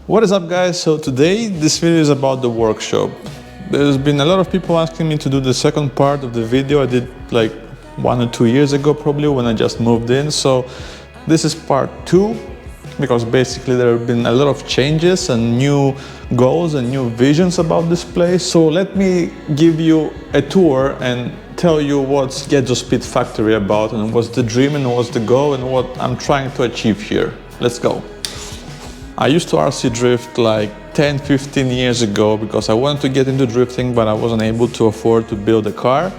What is up, guys? So today this video is about the workshop. There's been a lot of people asking me to do the second part of the video. I did like 1 or 2 years ago probably when I just moved in. So this is part 2 because basically there have been a lot of changes and new goals and new visions about this place. So let me give you a tour and tell you what's Gedzo Speed Factory about and what's the dream and what's the goal and what I'm trying to achieve here. Let's go. I used to RC drift like 10-15 years ago because I wanted to get into drifting, but I wasn't able to afford to build a car.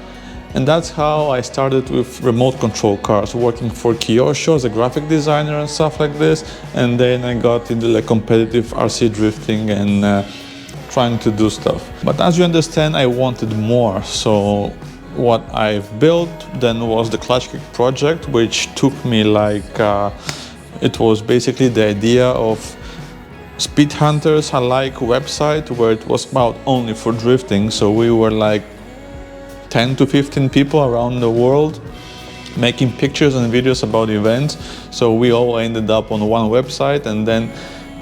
And that's how I started with remote control cars, working for Kyosho as a graphic designer and stuff like this. And then I got into like competitive RC drifting and trying to do stuff. But as you understand, I wanted more. So what I've built then was the Clutch Kick project, which took me like, it was basically the idea of Speed Hunters alike website where it was about only for drifting. So we were like 10 to 15 people around the world making pictures and videos about events. So we all ended up on one website and then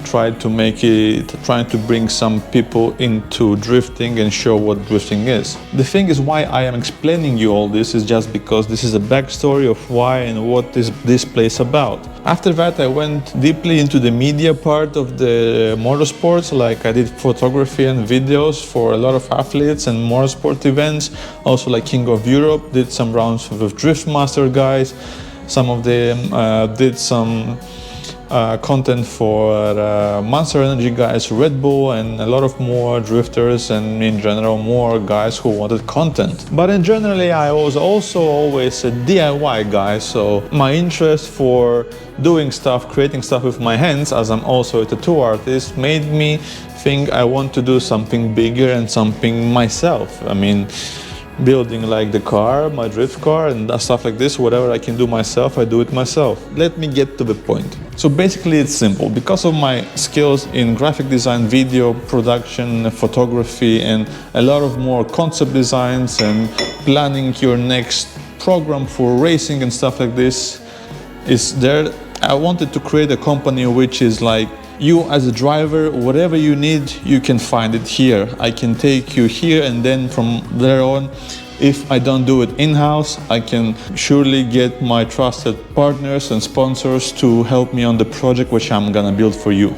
trying to bring some people into drifting and show what drifting is. The thing is, why I am explaining you all this is just because this is a backstory of why and what is this place about. After that, I went deeply into the media part of the motorsports. Like I did photography and videos for a lot of athletes and motorsport events. Also like King of Europe, did some rounds with Driftmaster guys. Some of them did some content for Monster Energy guys, Red Bull, and a lot of more drifters and in general more guys who wanted content. But in generally I was also always a DIY guy, so my interest for doing stuff, creating stuff with my hands, as I'm also a tattoo artist, made me think I want to do something bigger and something myself. I mean, building like the car, my drift car and stuff like this, whatever I can do myself, I do it myself. Let me get to the point. So basically it's simple. Because of my skills in graphic design, video production, photography, and a lot of more concept designs and planning your next program for racing and stuff like this is there. I wanted to create a company which is like, you as a driver, whatever you need, you can find it here. I can take you here, and then from there on, if I don't do it in-house, I can surely get my trusted partners and sponsors to help me on the project which I'm gonna build for you.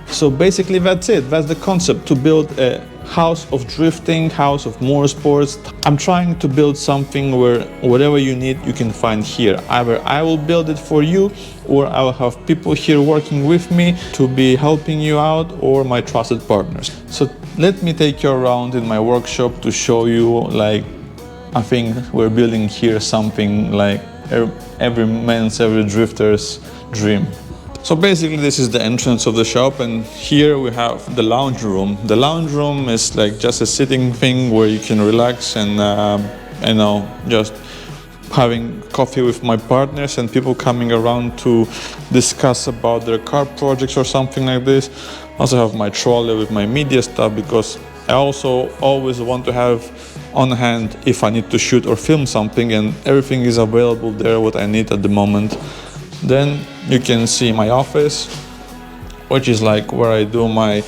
So basically that's it. That's the concept, to build a house of drifting, house of motorsports. I'm trying to build something where whatever you need, you can find here. Either I will build it for you, or I will have people here working with me to be helping you out, or my trusted partners. So let me take you around in my workshop to show you, like, I think we're building here something like every man's, every drifter's dream. So basically this is the entrance of the shop, and here we have the lounge room. The lounge room is like just a sitting thing where you can relax and you know, just having coffee with my partners and people coming around to discuss about their car projects or something like this. Also have my trolley with my media stuff because I also always want to have on hand if I need to shoot or film something, and everything is available there what I need at the moment. Then you can see my office, which is like where I do my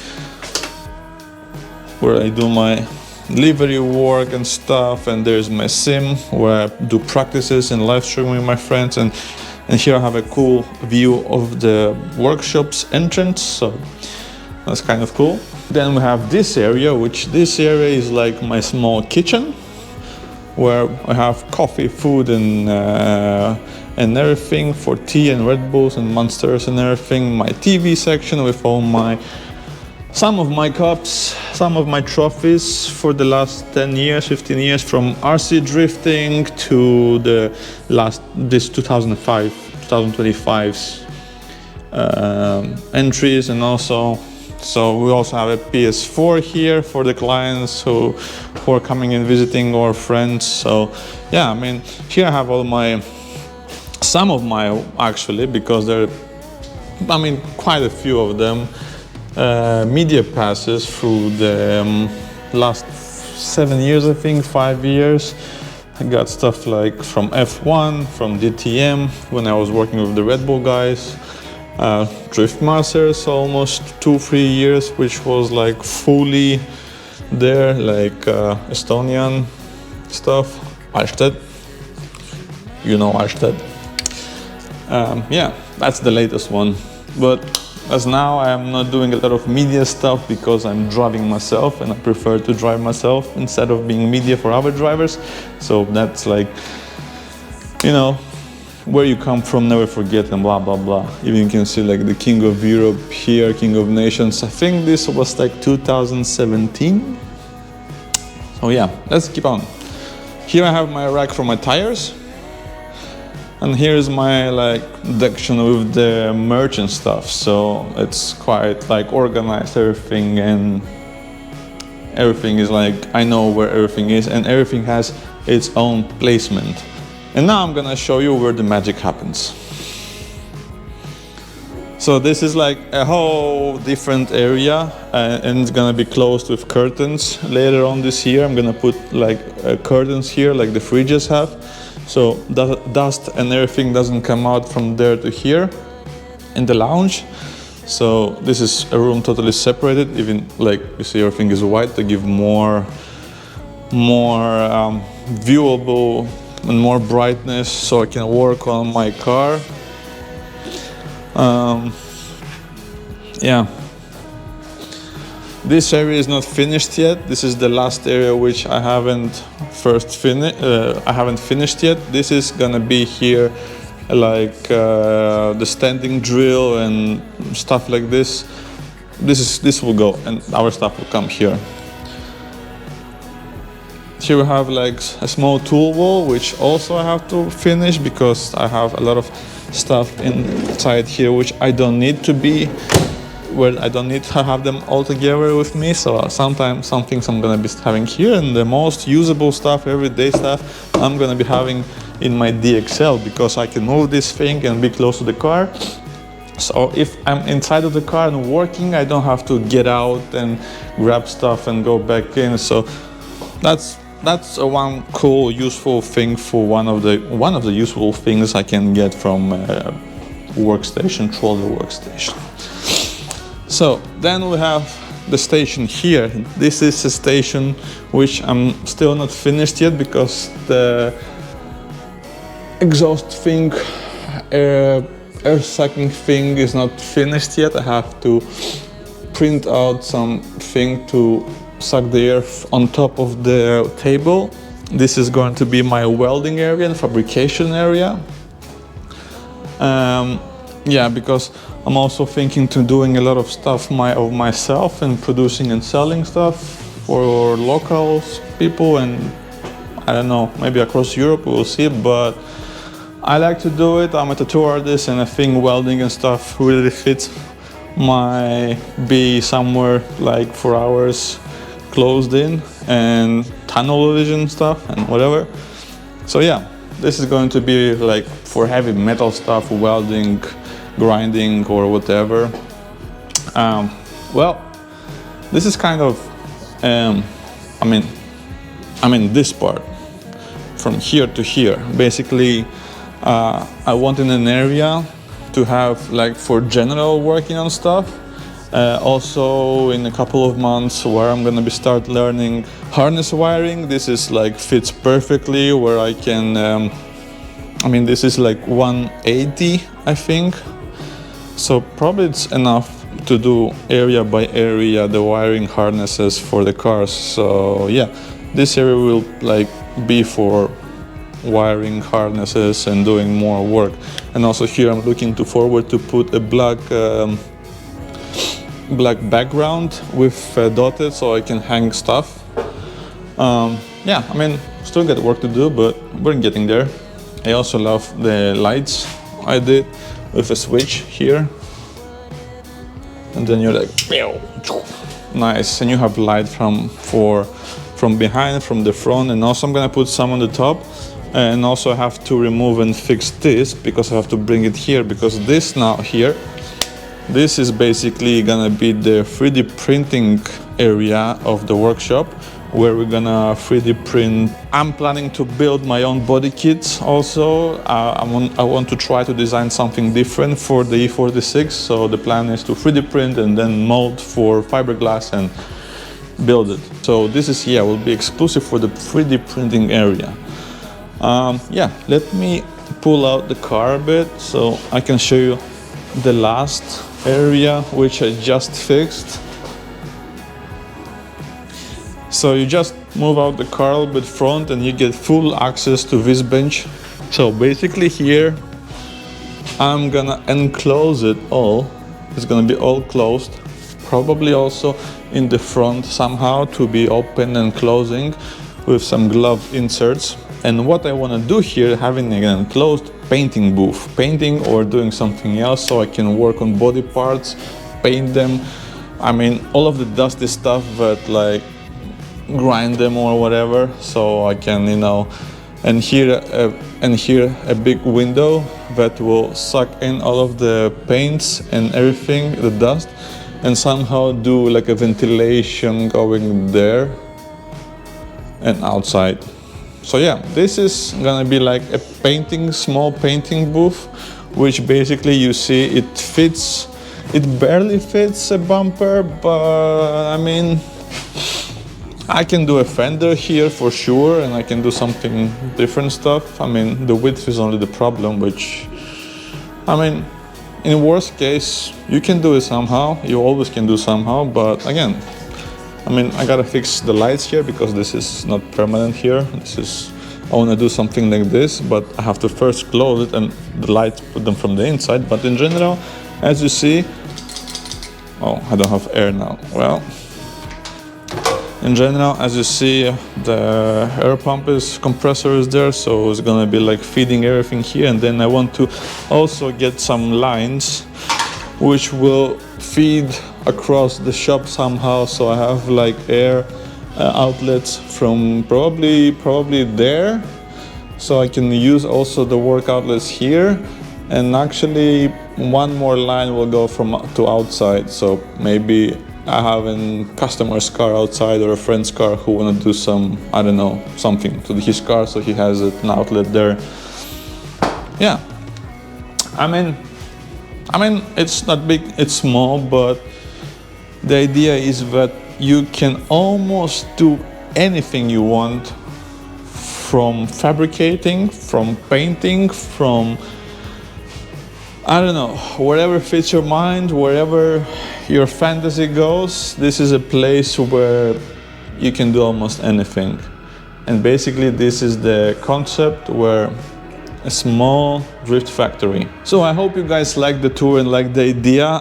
livery work and stuff, and there's my sim where I do practices and live stream with my friends, and here I have a cool view of the workshop's entrance, so that's kind of cool. Then we have this area, which this area is like my small kitchen where I have coffee, food, and everything for tea and Red Bulls and Monsters and everything. My TV section with all some of my cups, some of my trophies for the last 10 years, 15 years, from RC drifting to this 2025's entries, and also, so we also have a PS4 here for the clients who are coming and visiting, or friends. So yeah, I mean, here I have some of my actually, because there are, I mean, quite a few of them, media passes through the last 7 years, I think, 5 years. I got stuff like from F1, from DTM, when I was working with the Red Bull guys, Drift Masters, almost 2-3 years, which was like fully there, like Estonian stuff. Alsted, you know Alsted. Yeah, that's the latest one. But as now I am not doing a lot of media stuff because I'm driving myself and I prefer to drive myself instead of being media for other drivers. So that's like, you know, where you come from, never forget, and blah blah blah. Even you can see like the King of Europe here, King of Nations. I think this was like 2017. So yeah, let's keep on. Here I have my rack for my tires. And here's my like section with the merch and stuff. So it's quite like organized, everything, and everything is like, I know where everything is and everything has its own placement. And now I'm gonna show you where the magic happens. So this is like a whole different area and it's gonna be closed with curtains. Later on this year I'm gonna put like curtains here like the fridges have. So the dust and everything doesn't come out from there to here in the lounge. So this is a room totally separated, even like you see everything is white to give more viewable and more brightness so I can work on my car. Yeah, this area is not finished yet. This is the last area which I haven't finished yet. This is gonna be here like the standing drill and stuff like this. This will go and our stuff will come here. Here we have like a small tool wall, which also I have to finish because I have a lot of stuff inside here which I don't need to be, where I don't need to have them all together with me. So sometimes some things I'm gonna be having here, and the most usable stuff, everyday stuff, I'm gonna be having in my DXL because I can move this thing and be close to the car. So if I'm inside of the car and working, I don't have to get out and grab stuff and go back in. So that's one cool, useful thing for one of the useful things I can get from workstation, trolley workstation. So then we have the station here. This is a station which I'm still not finished yet because the exhaust thing, air sucking thing is not finished yet. I have to print out something to suck the air on top of the table. This is going to be my welding area and fabrication area. Yeah, because I'm also thinking to doing a lot of stuff of myself and producing and selling stuff for local people, and I don't know, maybe across Europe, we'll see, but I like to do it. I'm a tattoo artist and I think welding and stuff really fits my be somewhere like 4 hours closed in and tunnel vision stuff and whatever. So yeah, this is going to be like for heavy metal stuff, welding, grinding or whatever. Well, this is kind of I mean this part from here to here. Basically I want in an area to have like for general working on stuff. Also in a couple of months where I'm gonna start learning harness wiring. This is like fits perfectly where I can this is like 180 I think, so probably it's enough to do area by area the wiring harnesses for the cars. So yeah, this area will like be for wiring harnesses and doing more work. And also here I'm looking forward to put a black background with dotted so I can hang stuff. Yeah, I mean, still got work to do, but we're getting there. I also love the lights I did with a switch here. And then you're like, nice, and you have light from behind, from the front, and also I'm gonna put some on the top. And also I have to remove and fix this because I have to bring it here, because this now here, this is basically gonna be the 3D printing area of the workshop where we're gonna 3D print. I'm planning to build my own body kits also. I want to try to design something different for the E46. So the plan is to 3D print and then mold for fiberglass and build it. So this is, yeah, will be exclusive for the 3D printing area. Yeah, let me pull out the car a bit so I can show you the last area which I just fixed. So you just move out the car a little bit front and you get full access to this bench. So basically here I'm gonna enclose it all. It's gonna be all closed. Probably also in the front somehow to be open and closing with some glove inserts. And what I want to do here, having an enclosed painting booth, painting or doing something else, so I can work on body parts, paint them. I mean, all of the dusty stuff, but like grind them or whatever, so I can, you know. And here a big window that will suck in all of the paints and everything, the dust, and somehow do like a ventilation going there and outside. So yeah, this is gonna be like a painting, small painting booth, which basically you see it fits, it barely fits a bumper, but I mean, I can do a fender here for sure, and I can do something different stuff. I mean, the width is only the problem, which, I mean, in worst case, you can do it somehow, you always can do somehow, but again, I mean, I gotta fix the lights here because this is not permanent here. This is, I wanna do something like this, but I have to first close it and the lights, put them from the inside. But in general, as you see, oh, I don't have air now. Well, in general, as you see, the air pump compressor is there, so it's gonna be like feeding everything here. And then I want to also get some lines which will feed across the shop somehow, so I have like air outlets from probably there, so I can use also the work outlets here. And actually one more line will go from to outside, so maybe I have a customer's car outside or a friend's car who want to do some, I don't know, something to his car, so he has an outlet there. Yeah, I mean it's not big, it's small, but the idea is that you can almost do anything you want, from fabricating, from painting, from, I don't know, wherever fits your mind, wherever your fantasy goes. This is a place where you can do almost anything. And basically this is the concept, where a small drift factory. So I hope you guys like the tour and like the idea.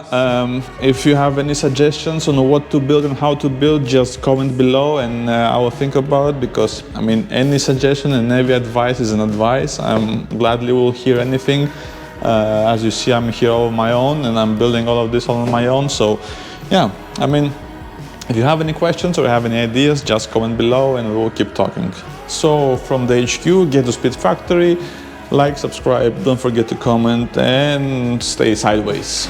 If you have any suggestions on what to build and how to build, just comment below and I will think about it, because I mean, any suggestion and every advice is an advice. I'm gladly will hear anything. As you see, I'm here all on my own and I'm building all of this all on my own. So yeah, I mean, if you have any questions or have any ideas, just comment below and we will keep talking. So from the HQ, Gedzo Speed Factory, like, subscribe, don't forget to comment and stay sideways.